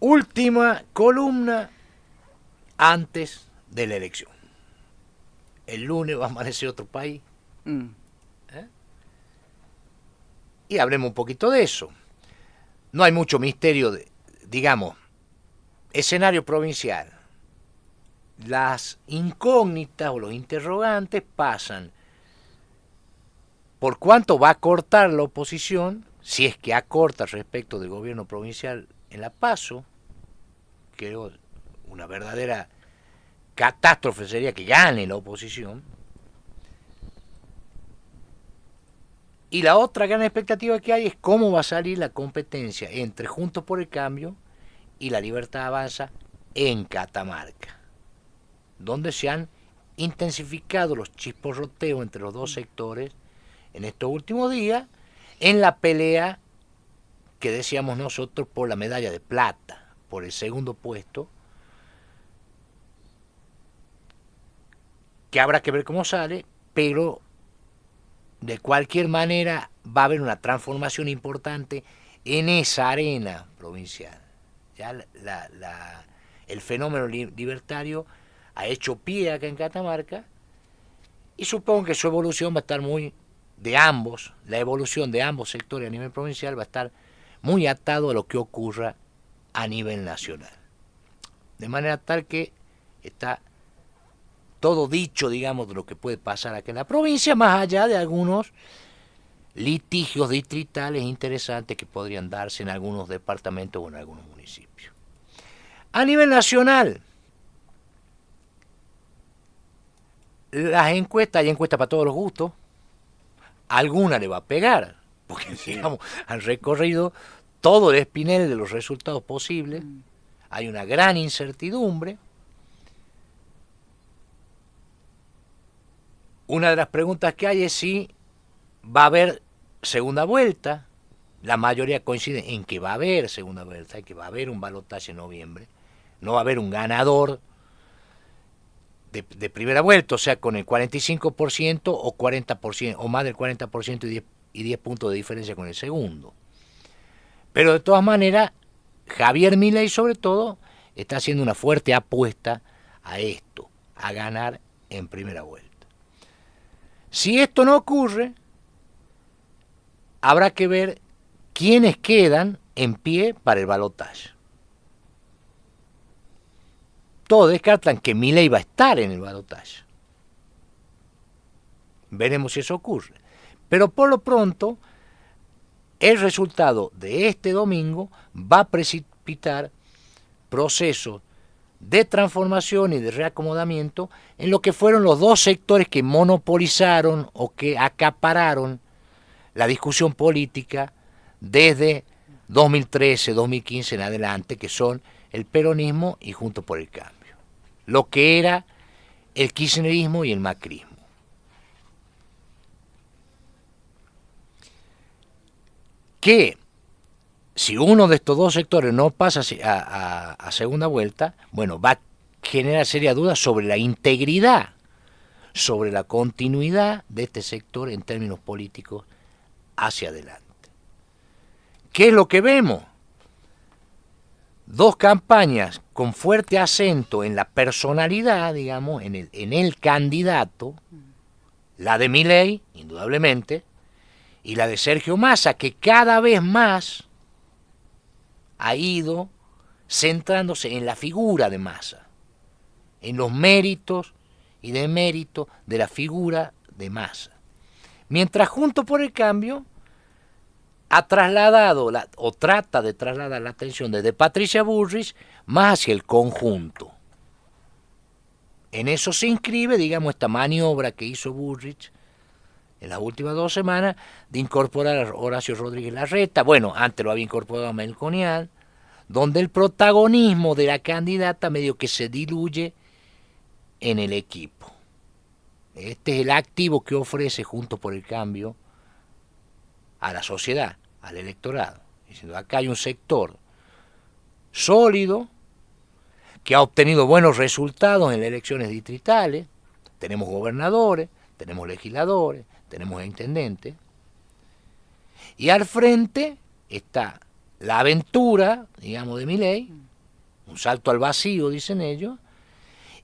Última columna antes de la elección. El lunes va a amanecer otro país. Y hablemos un poquito de eso. No hay mucho misterio, digamos, escenario provincial. Las incógnitas o los interrogantes pasan por cuánto va a cortar la oposición, si es que acorta respecto del gobierno provincial en la PASO. Creo una verdadera catástrofe sería que gane la oposición. Y la otra gran expectativa que hay es cómo va a salir la competencia entre Juntos por el Cambio y La Libertad Avanza en Catamarca, donde se han intensificado los chisporroteos entre los dos sectores en estos últimos días, en la pelea que decíamos nosotros por la medalla de plata, por el segundo puesto, que habrá que ver cómo sale, pero de cualquier manera va a haber una transformación importante en esa arena provincial. Ya el fenómeno libertario ha hecho pie acá en Catamarca y supongo que su evolución va a estar muy la evolución de ambos sectores a nivel provincial va a estar muy atado a lo que ocurra a nivel nacional. De manera tal que está todo dicho, digamos, de lo que puede pasar aquí en la provincia, más allá de algunos litigios distritales interesantes que podrían darse en algunos departamentos o en algunos municipios. A nivel nacional, las encuestas, hay encuestas para todos los gustos, alguna le va a pegar, porque digamos, han recorrido todo el espinel de los resultados posibles, hay una gran incertidumbre. Una de las preguntas que hay es si va a haber segunda vuelta. La mayoría coincide en que va a haber segunda vuelta, en que va a haber un balotaje en noviembre. No va a haber un ganador de primera vuelta, o sea, con el 45% o 40%, o más del 40% y 10 puntos de diferencia con el segundo. Pero de todas maneras, Javier Milei sobre todo está haciendo una fuerte apuesta a esto, a ganar en primera vuelta. Si esto no ocurre, habrá que ver quiénes quedan en pie para el balotaje. Todos descartan que Milei va a estar en el balotaje. Veremos si eso ocurre. Pero por lo pronto, el resultado de este domingo va a precipitar procesos de transformación y de reacomodamiento en lo que fueron los dos sectores que monopolizaron o que acapararon la discusión política desde 2013, 2015 en adelante, que son el peronismo y Juntos por el Cambio. Lo que era el kirchnerismo y el macrismo. Que si uno de estos dos sectores no pasa a segunda vuelta, bueno, va a generar serias dudas sobre la integridad, sobre la continuidad de este sector en términos políticos hacia adelante. ¿Qué es lo que vemos? Dos campañas con fuerte acento en la personalidad, digamos, en el candidato, la de Milei, indudablemente, y la de Sergio Massa, que cada vez más ha ido centrándose en la figura de Massa, en los méritos y deméritos de la figura de Massa. Mientras Juntos por el Cambio ha trasladado o trata de trasladar la atención desde Patricia Bullrich más hacia el conjunto. En eso se inscribe, digamos, esta maniobra que hizo Bullrich en las últimas 2 semanas de incorporar a Horacio Rodríguez Larreta. Bueno, antes lo había incorporado a Melconian, donde el protagonismo de la candidata medio que se diluye en el equipo. Este es el activo que ofrece Juntos por el Cambio a la sociedad, al electorado. Diciendo, acá hay un sector sólido que ha obtenido buenos resultados en las elecciones distritales. Tenemos gobernadores, tenemos legisladores, tenemos intendentes. Y al frente está la aventura, digamos, de Milei, un salto al vacío, dicen ellos,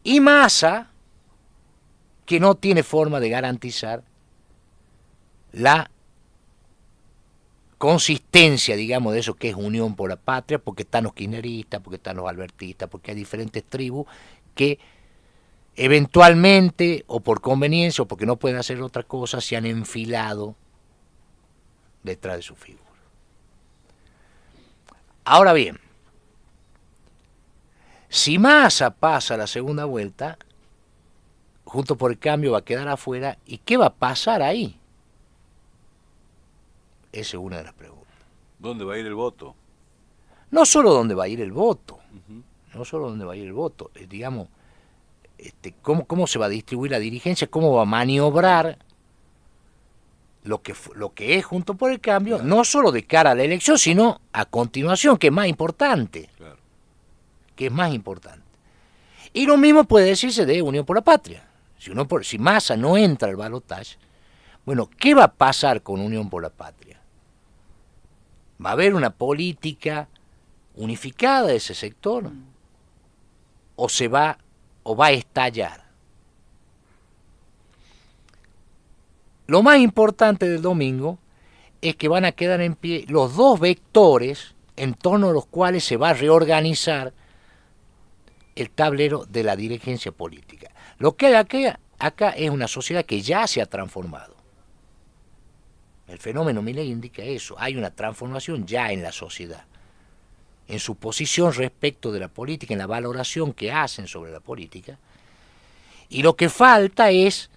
y Massa, que no tiene forma de garantizar la consistencia, digamos, de eso que es Unión por la Patria, porque están los kirchneristas, porque están los albertistas, porque hay diferentes tribus que eventualmente, o por conveniencia, o porque no pueden hacer otra cosa, se han enfilado detrás de su figura. Ahora bien, si Massa pasa la segunda vuelta, Juntos por el Cambio va a quedar afuera, ¿y qué va a pasar ahí? Esa es una de las preguntas. ¿Dónde va a ir el voto? No solo dónde va a ir el voto, no solo dónde va a ir el voto, digamos, cómo se va a distribuir la dirigencia, cómo va a maniobrar lo que es Juntos por el Cambio, Claro. no solo de cara a la elección, sino a continuación, que es más importante. Claro. Que es más importante. Y lo mismo puede decirse de Unión por la Patria. Si Massa no entra al balotaje, bueno, ¿qué va a pasar con Unión por la Patria? ¿Va a haber una política unificada de ese sector? ¿O va a estallar? Lo más importante del domingo es que van a quedar en pie los dos vectores en torno a los cuales se va a reorganizar el tablero de la dirigencia política. Lo que hay acá es una sociedad que ya se ha transformado. El fenómeno Milei indica eso, hay una transformación ya en la sociedad, en su posición respecto de la política, en la valoración que hacen sobre la política, y lo que falta es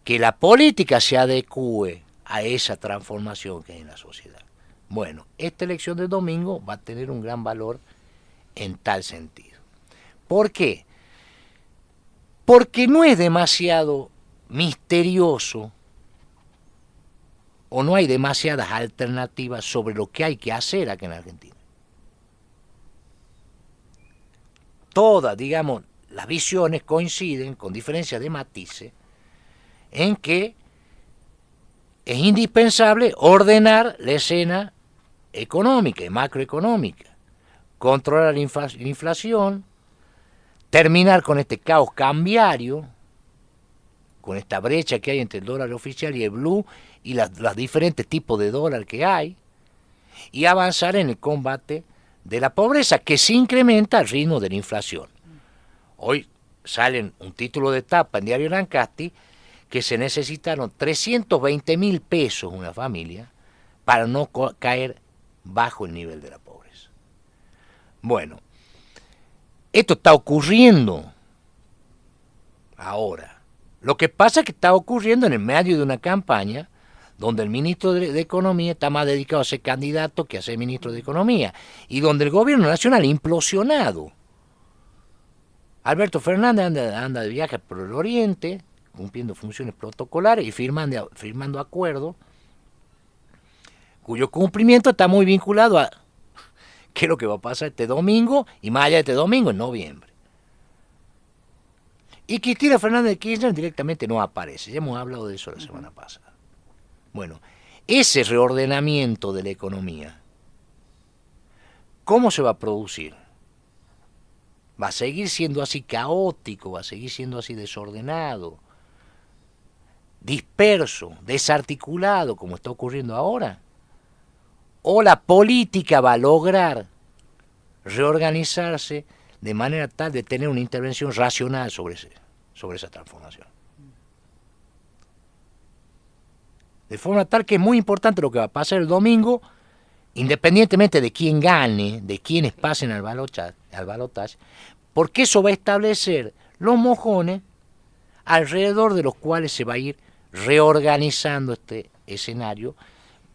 que la política se adecue a esa transformación que hay en la sociedad. Bueno, esta elección del domingo va a tener un gran valor en tal sentido. ¿Por qué? Porque no es demasiado misterioso o no hay demasiadas alternativas sobre lo que hay que hacer aquí en Argentina. Todas, digamos, las visiones coinciden, con diferencias de matices, en que es indispensable ordenar la escena económica y macroeconómica, controlar la inflación, terminar con este caos cambiario, con esta brecha que hay entre el dólar oficial y el blue y los diferentes tipos de dólar que hay, y avanzar en el combate de la pobreza, que se incrementa al ritmo de la inflación. Hoy sale un título de tapa en Diario Rancasti que se necesitaron 320.000 pesos una familia para no caer bajo el nivel de la pobreza. Bueno, esto está ocurriendo ahora. Lo que pasa es que está ocurriendo en el medio de una campaña donde el ministro de Economía está más dedicado a ser candidato que a ser ministro de Economía, y donde el gobierno nacional ha implosionado. Alberto Fernández anda de viaje por el Oriente, cumpliendo funciones protocolares y firmando acuerdos cuyo cumplimiento está muy vinculado a qué es lo que va a pasar este domingo y más allá de este domingo, en noviembre. Y Cristina Fernández de Kirchner directamente no aparece, ya hemos hablado de eso la semana pasada. Bueno, ese reordenamiento de la economía, ¿cómo se va a producir? ¿Va a seguir siendo así caótico? ¿Va a seguir siendo así desordenado? ¿Disperso? ¿Desarticulado como está ocurriendo ahora? ¿O la política va a lograr reorganizarse de manera tal de tener una intervención racional sobre esa transformación? De forma tal que es muy importante lo que va a pasar el domingo, independientemente de quién gane, de quiénes pasen al balotaje, porque eso va a establecer los mojones alrededor de los cuales se va a ir reorganizando este escenario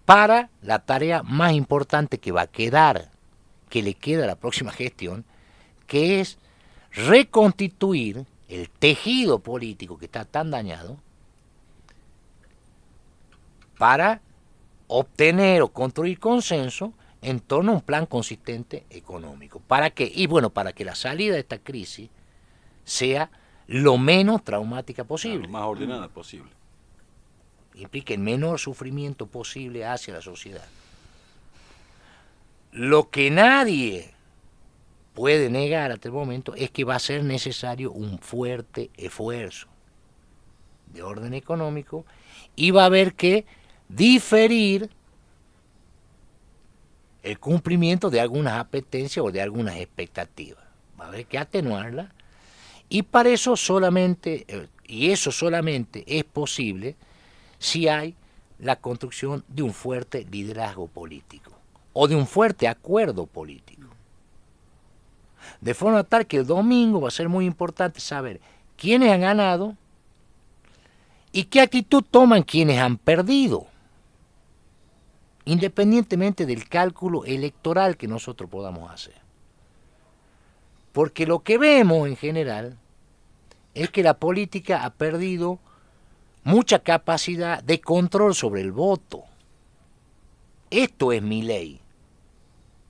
para la tarea más importante que va a quedar, que le queda a la próxima gestión, que es reconstituir el tejido político que está tan dañado para obtener o construir consenso en torno a un plan consistente económico. ¿Para qué? Y bueno, para que la salida de esta crisis sea lo menos traumática posible. Lo más ordenada posible. Implica el menor sufrimiento posible hacia la sociedad. Lo que nadie puede negar hasta el momento es que va a ser necesario un fuerte esfuerzo de orden económico y va a haber que diferir el cumplimiento de algunas apetencias o de algunas expectativas. Va a haber que atenuarla y para eso solamente, y eso solamente es posible si hay la construcción de un fuerte liderazgo político o de un fuerte acuerdo político. De forma tal que el domingo va a ser muy importante saber quiénes han ganado y qué actitud toman quienes han perdido, independientemente del cálculo electoral que nosotros podamos hacer. Porque lo que vemos en general es que la política ha perdido mucha capacidad de control sobre el voto. Esto es Milei.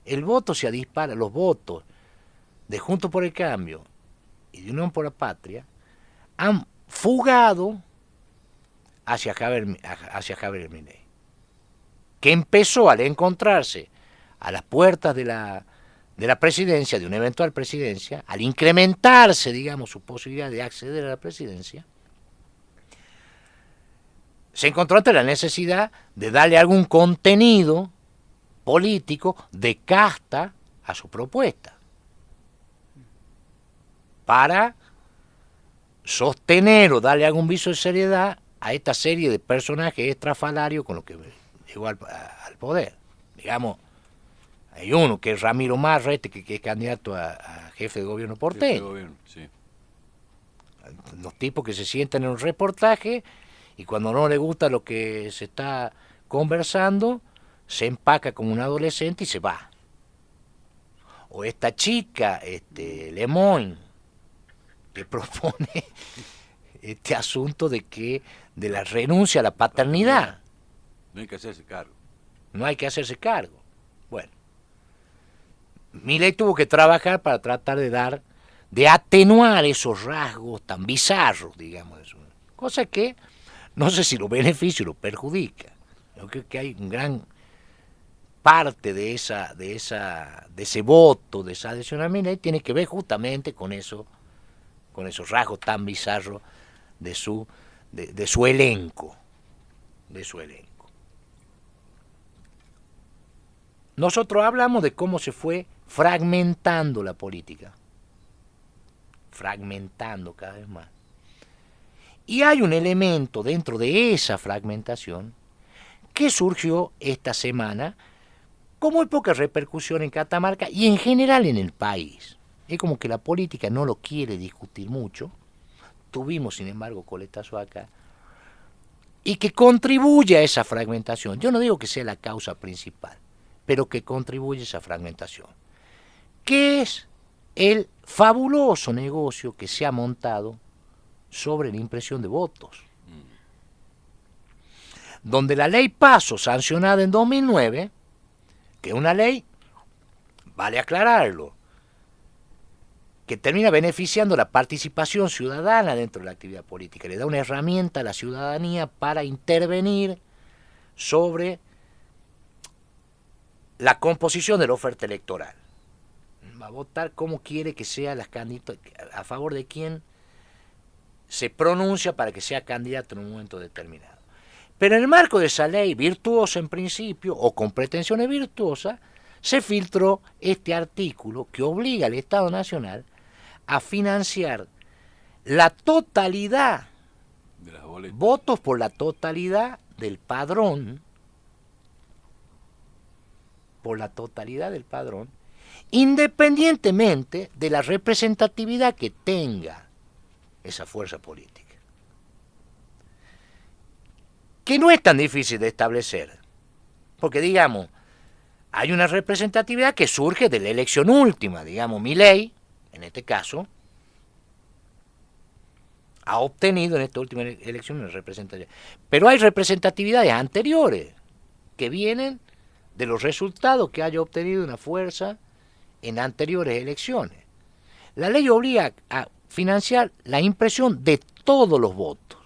El voto se dispara, los votos de Juntos por el Cambio y de Unión por la Patria han fugado hacia Javier Milei, que empezó al encontrarse a las puertas de la presidencia, de una eventual presidencia, al incrementarse, digamos, su posibilidad de acceder a la presidencia, se encontró ante la necesidad de darle algún contenido político de casta a su propuesta, para sostener o darle algún viso de seriedad a esta serie de personajes estrafalarios con los que llegó al poder. Digamos, hay uno que es Ramiro Marra, que es candidato a jefe de gobierno porteño. Jefe de gobierno, sí. Los tipos que se sientan en un reportaje y cuando no le gusta lo que se está conversando, se empaca como un adolescente y se va. O esta chica, Lemoyne, que propone este asunto de la renuncia a la paternidad. No hay que hacerse cargo. No hay que hacerse cargo. Bueno, Milei tuvo que trabajar para tratar de atenuar esos rasgos tan bizarros, digamos, cosa que no sé si lo beneficia o lo perjudica. Yo creo que hay un gran parte de ese voto, de esa adhesión a Milei, tiene que ver justamente con eso, con esos rasgos tan bizarros de su elenco, Nosotros hablamos de cómo se fue fragmentando la política, fragmentando cada vez más. Y hay un elemento dentro de esa fragmentación que surgió esta semana con muy poca repercusión en Catamarca y en general en el país. Es como que la política no lo quiere discutir mucho. Tuvimos, sin embargo, coletazo acá. Y que contribuye a esa fragmentación. Yo no digo que sea la causa principal, pero que contribuye a esa fragmentación. ¿Qué es el fabuloso negocio que se ha montado sobre la impresión de votos? Donde la ley Paso, sancionada en 2009, que es una ley, vale aclararlo, que termina beneficiando la participación ciudadana dentro de la actividad política, le da una herramienta a la ciudadanía para intervenir sobre la composición de la oferta electoral. Va a votar cómo quiere que sea las candidatas, a favor de quién se pronuncia para que sea candidato en un momento determinado. Pero en el marco de esa ley virtuosa en principio, o con pretensiones virtuosas, se filtró este artículo que obliga al Estado Nacional a financiar la totalidad, de las boletas, votos por la totalidad del padrón, independientemente de la representatividad que tenga esa fuerza política. Que no es tan difícil de establecer, porque digamos, hay una representatividad que surge de la elección última, digamos, Milei, en este caso, ha obtenido en esta última elección una representatividad. Pero hay representatividades anteriores que vienen de los resultados que haya obtenido una fuerza en anteriores elecciones. La ley obliga a financiar la impresión de todos los votos,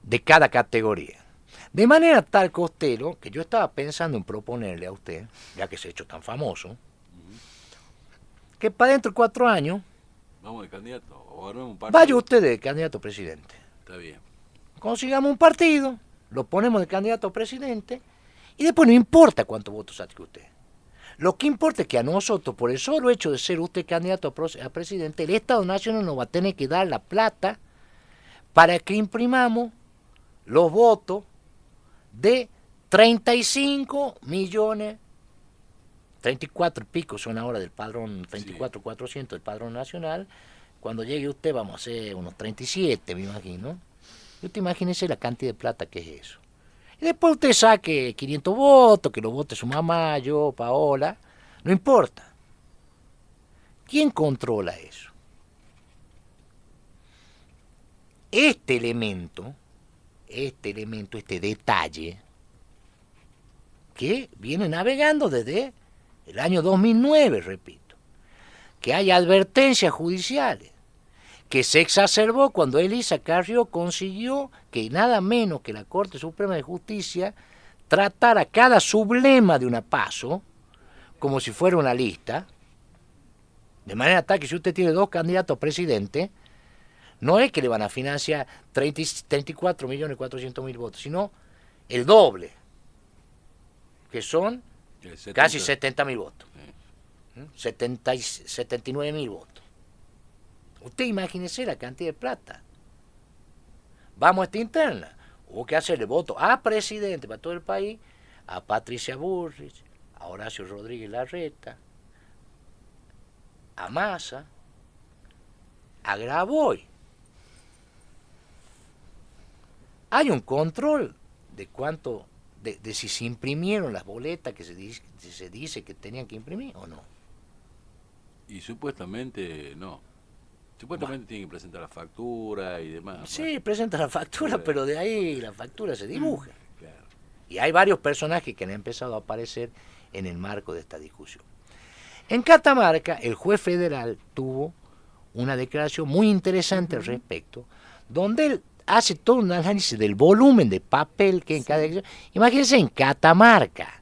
de cada categoría. De manera tal, Costello, que yo estaba pensando en proponerle a usted, ya que se ha hecho tan famoso, que para dentro de 4 años Vamos de candidato. O armemos un partido. vaya usted de candidato a presidente. Está bien. Consigamos un partido, lo ponemos de candidato a presidente y después no importa cuántos votos saque usted. Lo que importa es que a nosotros, por el solo hecho de ser usted candidato a presidente, el Estado Nacional nos va a tener que dar la plata para que imprimamos los votos de 35 millones, 34 y pico son ahora del padrón, 34.400 del padrón nacional. Cuando llegue usted vamos a hacer unos 37, me imagino. Y usted imagínese la cantidad de plata que es eso. Y después usted saque 500 votos, que los vote su mamá, yo, Paola, no importa. ¿Quién controla eso? Este elemento, este detalle, que viene navegando desde el año 2009, repito, que hay advertencias judiciales, que se exacerbó cuando Elisa Carrió consiguió que nada menos que la Corte Suprema de Justicia tratara cada sublema de una PASO como si fuera una lista, de manera tal que si usted tiene 2 candidatos a presidente, no es que le van a financiar 34.400.000 votos, sino el doble, que son casi 70.000 votos, 79.000 votos. Usted imagínese la cantidad de plata. Vamos a esta interna. Hubo que hacerle voto a presidente para todo el país, a Patricia Bullrich, a Horacio Rodríguez Larreta, a Massa, a Graboy. Hay un control de cuánto, de si se imprimieron las boletas que se dice que tenían que imprimir o no. Y supuestamente no. Supuestamente tienen que presentar la factura y demás. Sí, presenta la factura, pero de ahí la factura se dibuja. Claro. Y hay varios personajes que han empezado a aparecer en el marco de esta discusión. En Catamarca, el juez federal tuvo una declaración muy interesante al respecto, donde él hace todo un análisis del volumen de papel que en cada elección. Imagínense en Catamarca,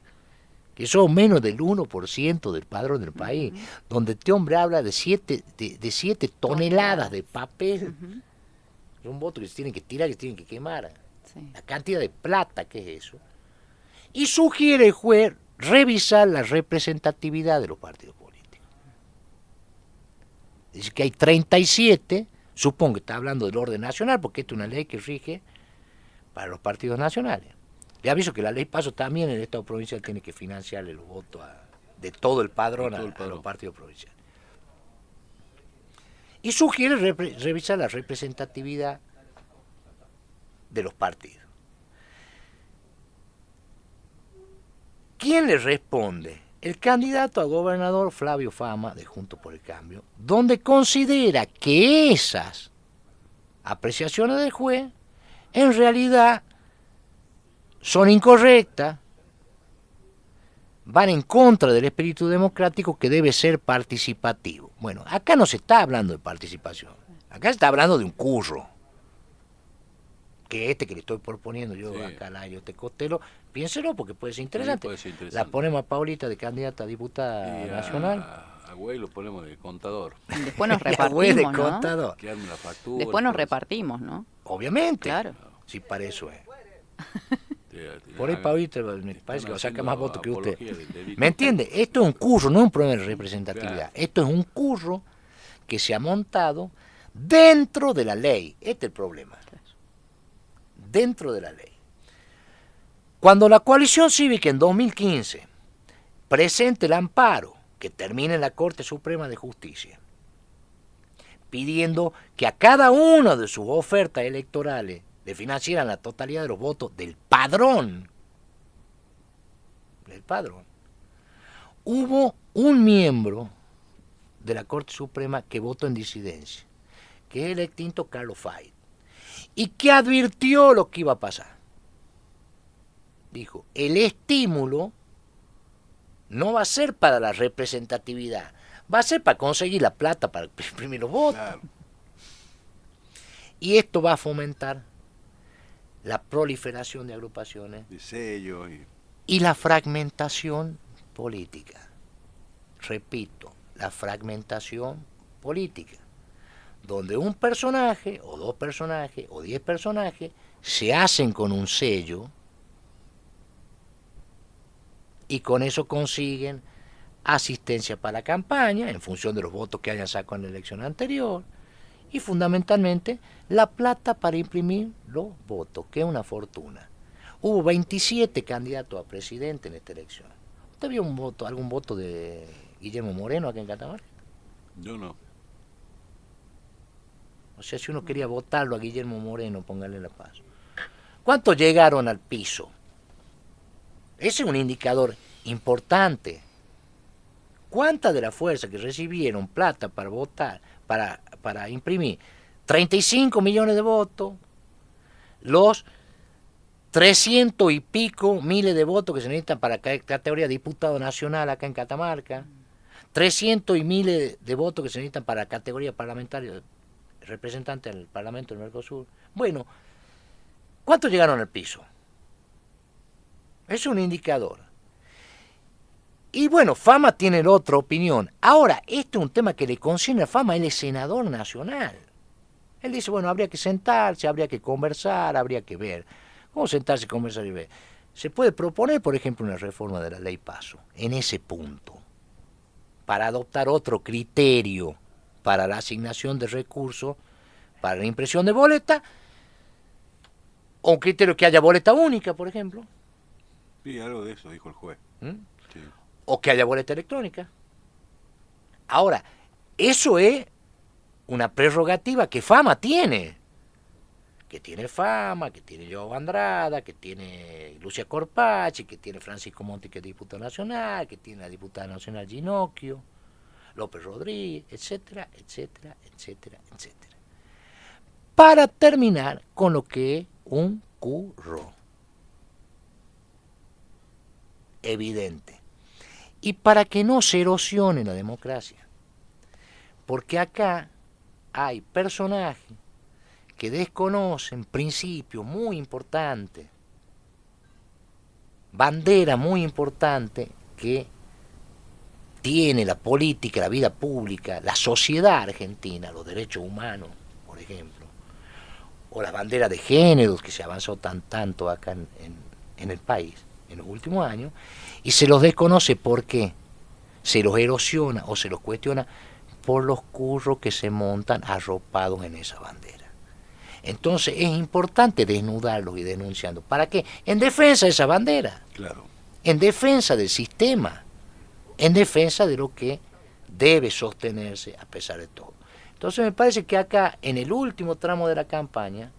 que son menos del 1% del padrón del país, donde este hombre habla de 7 toneladas de papel. Es un voto que se tienen que tirar, que se tienen que quemar. Sí. La cantidad de plata que es eso. Y sugiere el juez revisar la representatividad de los partidos políticos. Dice que hay 37, supongo que está hablando del orden nacional, porque esta es una ley que rige para los partidos nacionales. Le aviso que la ley PASO también en el Estado provincial tiene que financiarle los votos de todo el padrón, a los partidos provinciales. Y sugiere revisar la representatividad de los partidos. ¿Quién le responde? El candidato a gobernador Flavio Fama, de Juntos por el Cambio, donde considera que esas apreciaciones del juez en realidad son incorrectas, van en contra del espíritu democrático que debe ser participativo. Bueno, acá no se está hablando de participación, acá se está hablando de un curro, que que le estoy proponiendo yo acá al aire, Costelo, piénselo porque puede ser interesante. Puede ser interesante. La ponemos a Paulita de candidata a diputada nacional. A Güey lo ponemos de contador. Después nos repartimos, de ¿no? contador. Que arme la factura. Después nos repartimos, ¿no? Obviamente. Claro. Sí, para eso es. Por ahí Paulita me parece que va a sacar más votos que usted. ¿Me entiende? Esto es un curro, no es un problema de representatividad. Claro. Esto es un curro que se ha montado dentro de la ley. Este es el problema. Dentro de la ley. Cuando la coalición cívica en 2015 presente el amparo que termine en la Corte Suprema de Justicia, pidiendo que a cada una de sus ofertas electorales le financieran la totalidad de los votos del padrón, hubo un miembro de la Corte Suprema que votó en disidencia, que es el extinto Carlos Fay, y que advirtió lo que iba a pasar. Dijo, el estímulo no va a ser para la representatividad, va a ser para conseguir la plata para imprimir los votos. Claro. Y esto va a fomentar la proliferación de agrupaciones de sellos y la fragmentación política. Repito, la fragmentación política, donde un personaje, o 2 personajes, o 10 personajes, se hacen con un sello y con eso consiguen asistencia para la campaña, en función de los votos que hayan sacado en la elección anterior, y fundamentalmente la plata para imprimir los votos, que es una fortuna. Hubo 27 candidatos a presidente en esta elección. ¿Usted vio algún voto de Guillermo Moreno aquí en Catamarca? Yo no. O sea, si uno quería votarlo a Guillermo Moreno, póngale la paz. ¿Cuántos llegaron al piso? Ese es un indicador importante. ¿Cuántas de las fuerzas que recibieron plata para votar, para imprimir 35 millones de votos, los 300 y pico miles de votos que se necesitan para categoría de diputado nacional acá en Catamarca, 300 y miles de votos que se necesitan para categoría parlamentaria, representante del Parlamento del Mercosur? Bueno, ¿cuántos llegaron al piso? Es un indicador. Y bueno, Fama tiene la otra opinión. Ahora, este es un tema que le concierne a Fama, él es senador nacional. Él dice, bueno, habría que sentarse, habría que conversar, habría que ver. ¿Cómo sentarse, conversar y ver? Se puede proponer, por ejemplo, una reforma de la ley PASO, en ese punto, para adoptar otro criterio para la asignación de recursos, para la impresión de boleta, o un criterio que haya boleta única, por ejemplo. Sí, algo de eso dijo el juez. ¿Mm? Sí. O que haya boleta electrónica. Ahora, eso es una prerrogativa que Fama tiene. Que tiene Fama, que tiene Joao Andrada, que tiene Lucia Corpachi, que tiene Francisco Monti, que es diputado nacional, que tiene la diputada nacional Ginocchio, López Rodríguez, etcétera, etcétera, etcétera, etcétera. Para terminar con lo que es un curro evidente. Y para que no se erosione la democracia. Porque acá hay personajes que desconocen principios muy importantes, bandera muy importante que tiene la política, la vida pública, la sociedad argentina, los derechos humanos, por ejemplo, o las banderas de géneros que se avanzó tanto acá en el país en los últimos años, y se los desconoce porque se los erosiona o se los cuestiona por los curros que se montan arropados en esa bandera. Entonces es importante desnudarlos y denunciando. ¿Para qué? En defensa de esa bandera. Claro. En defensa del sistema. En defensa de lo que debe sostenerse a pesar de todo. Entonces me parece que acá, en el último tramo de la campaña,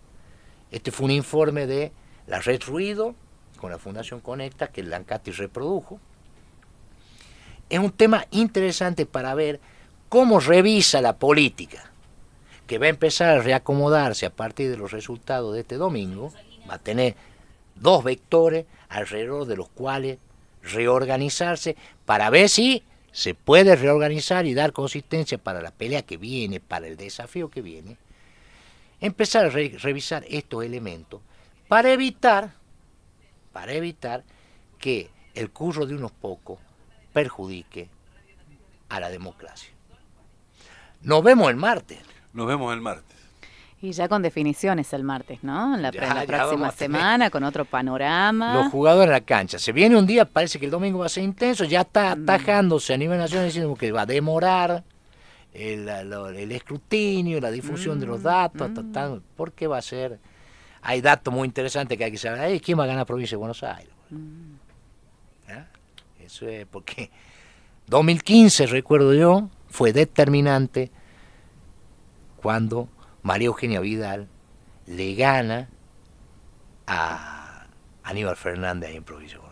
este fue un informe de la Red Ruido, con la Fundación Conecta, que el Lancati reprodujo. Es un tema interesante para ver cómo revisa la política, que va a empezar a reacomodarse a partir de los resultados de este domingo. Va a tener 2 vectores alrededor de los cuales reorganizarse para ver si se puede reorganizar y dar consistencia para la pelea que viene, para el desafío que viene. Empezar a revisar estos elementos para evitar que el curro de unos pocos perjudique a la democracia. Nos vemos el martes. Nos vemos el martes. Y ya con definiciones el martes, ¿no? En la Ya próxima vamos a tener semana, con otro panorama. los jugadores en la cancha. Se viene un día, parece que el domingo va a ser intenso, ya está atajándose a nivel nacional diciendo que va a demorar el escrutinio, la difusión de los datos, porque va a ser... Hay datos muy interesantes que hay que saber. ¿Quién va a ganar la provincia de Buenos Aires? ¿Ah? Eso es porque 2015, recuerdo yo, fue determinante cuando María Eugenia Vidal le gana a Aníbal Fernández ahí en provincia de Buenos Aires.